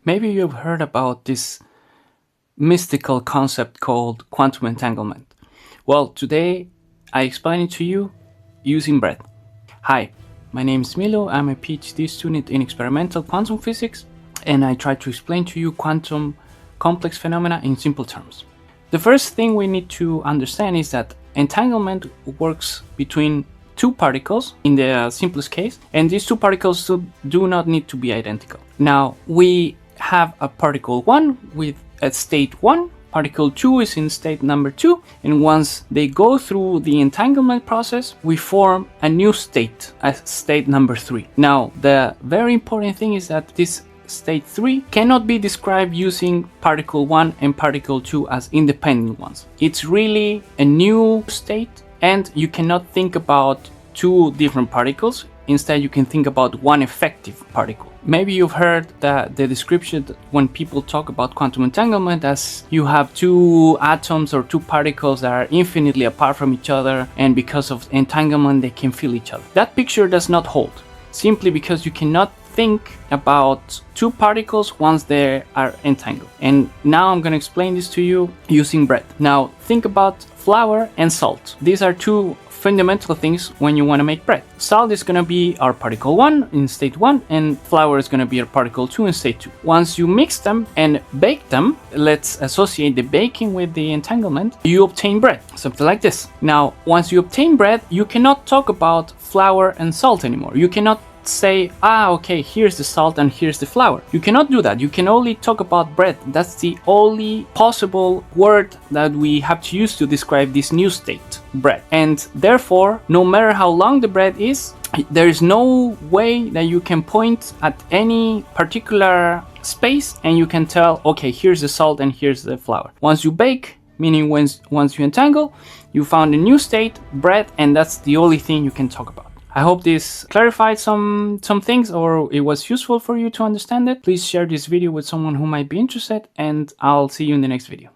Maybe you've heard about this mystical concept called quantum entanglement. Well, today I explain it to you using breath. Hi, my name is Milo. I'm a PhD student in experimental quantum physics, and I try to explain to you quantum complex phenomena in simple terms. The first thing we need to understand is that entanglement works between two particles in the simplest case, and these two particles do not need to be identical. Now, we have a particle 1 with a state 1, particle 2 is in state number 2, and once they go through the entanglement process, we form a new state, as state number 3. Now, the very important thing is that this state 3 cannot be described using particle 1 and particle 2 as independent ones. It's really a new state, and you cannot think about two different particles. Instead, you can think about one effective particle. Maybe you've heard the description when people talk about quantum entanglement as you have two atoms or two particles that are infinitely apart from each other, and because of entanglement they can feel each other. That picture does not hold, simply because you cannot think about two particles once they are entangled. And now I'm going to explain this to you using breath. Now think about flour and salt. These are two fundamental things when you want to make bread. Salt is going to be our particle 1 in state 1, and flour is going to be our particle 2 in state 2. Once you mix them and bake them, let's associate the baking with the entanglement, you obtain bread, something like this. Now, once you obtain bread, you cannot talk about flour and salt anymore. You cannot say, okay, here's the salt and here's the flour. You cannot do that. You can only talk about bread. That's the only possible word that we have to use to describe this new state, bread. And therefore, no matter how long the bread is, there is no way that you can point at any particular space and you can tell, okay, here's the salt and here's the flour. Once you bake, meaning once you entangle, you found a new state, bread, and that's the only thing you can talk about. I hope this clarified some things, or it was useful for you to understand it. Please share this video with someone who might be interested, and I'll see you in the next video.